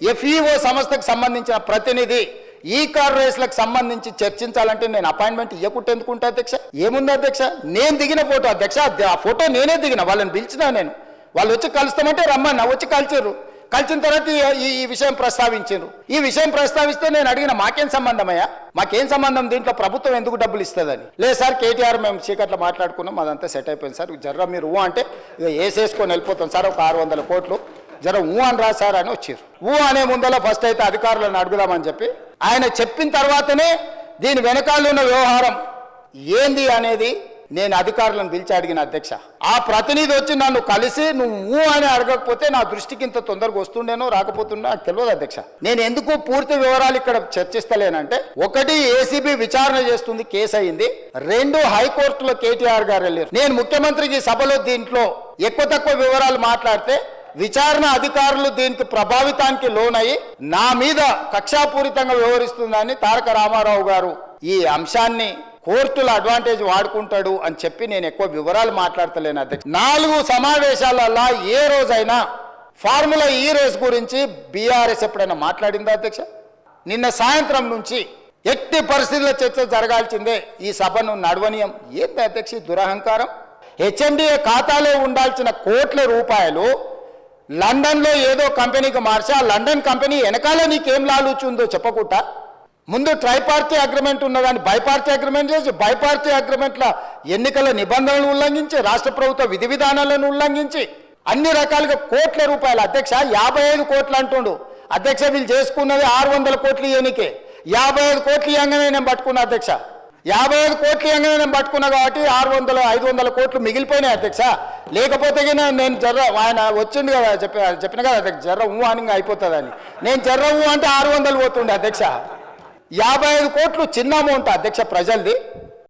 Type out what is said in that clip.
FEO సంస్థకు సంబంధించిన ప్రతినిధి ఈ కార్ రేస్లకు సంబంధించి చర్చించాలంటే నేను అపాయింట్మెంట్ ఇవ్వకుంటే ఎందుకుంటా అధ్యక్ష? ఏముంది అధ్యక్ష? నేను దిగిన ఫోటో అధ్యక్ష, ఆ ఫోటో నేనే దిగిన, వాళ్ళని పిలిచినా నేను. వాళ్ళు వచ్చి కలుస్తామంటే రమ్మన్నా, వచ్చి కలిచారు. కలిసిన తర్వాత ఈ విషయం ప్రస్తావించారు. ఈ విషయం ప్రస్తావిస్తే నేను అడిగిన మాకేం సంబంధమయ్యా, మాకేం సంబంధం, దీంట్లో ప్రభుత్వం ఎందుకు డబ్బులు ఇస్తుందని. లేదు సార్, కేటీఆర్ మేము చీకట్లో మాట్లాడుకున్నాం, అదంతా సెట్ అయిపోయింది సార్, జర్ర మీరు అంటే వేసేసుకొని వెళ్ళిపోతాం సార్, ఒక 600 కోట్లు జర అని రా సార్ అని వచ్చారు. అనే ముందర ఫస్ట్ అయితే అధికారులను అడుగుదామని చెప్పి ఆయన చెప్పిన తర్వాతనే దీని వెనకాల ఉన్న వ్యవహారం ఏంది అనేది నేను అధికారులను పిలిచి అడిగిన అధ్యక్ష. ఆ ప్రతినిధి వచ్చి నన్ను కలిసి నువ్వు అని అడగకపోతే నా దృష్టికి ఇంత తొందరగా వస్తుండేనో రాకపోతుండో నాకు తెలియదు అధ్యక్ష. నేను ఎందుకు పూర్తి వివరాలు ఇక్కడ చర్చిస్తలేనంటే, 1 ఏసీబీ విచారణ చేస్తుంది, కేసు అయింది. 2 హైకోర్టులో కేటీఆర్ గారు వెళ్ళారు. నేను ముఖ్యమంత్రికి సభలో దీంట్లో ఎక్కువ తక్కువ వివరాలు మాట్లాడితే విచారణ అధికారులు దీనికి ప్రభావితానికి లోనయ్యి నా మీద కక్షాపూరితంగా వ్యవహరిస్తుందని తారక రామారావు గారు ఈ అంశాన్ని కోర్టుల అడ్వాంటేజ్ వాడుకుంటాడు అని చెప్పి నేను ఎక్కువ వివరాలు మాట్లాడతలేను అధ్యక్ష. 4 సమావేశాలలో ఏ రోజైనా ఫార్ములా ఈ రేస్ గురించి బీఆర్ఎస్ ఎప్పుడైనా మాట్లాడిందా అధ్యక్ష? నిన్న సాయంత్రం నుంచి ఎట్టి పరిస్థితుల్లో చర్చ జరగాల్సిందే, ఈ సభను నడవనీయం. ఏంటి అధ్యక్ష దురహంకారం? హెచ్ఎండిఏ ఖాతాలో ఉండాల్సిన కోట్ల రూపాయలు లండన్లో ఏదో కంపెనీకి మార్చి, ఆ లండన్ కంపెనీ వెనకాల నీకేం లాలూచుందో చెప్పకుండా ముందు ట్రైపార్టీ అగ్రిమెంట్ ఉన్నదాన్ని బైపార్టీ అగ్రిమెంట్ చేసి, బైపార్టీ అగ్రిమెంట్ల ఎన్నికల నిబంధనలు ఉల్లంఘించి, రాష్ట్ర ప్రభుత్వ విధి విధానాలను ఉల్లంఘించి అన్ని రకాలుగా కోట్ల రూపాయలు అధ్యక్ష. 55 కోట్లు అంటుండు అధ్యక్ష, వీళ్ళు చేసుకున్నది 600 కోట్లు ఇయనికే. 55 కోట్లు ఇవ్వగానే నేను పట్టుకున్నా అధ్యక్ష. 55 కోట్లు ఇవ్వగానే నేను పట్టుకున్నా కాబట్టి 500 కోట్లు మిగిలిపోయినాయి అధ్యక్ష. లేకపోతే నేను జర్ర ఆయన వచ్చిండు కదా చెప్పిన కదా అధ్యక్ష, జర్ర అని అయిపోతుందని. నేను జర్ర అంటే 600 పోతుండే అధ్యక్ష. 55 కోట్లు చిన్న అమౌంట్ అధ్యక్ష ప్రజలది.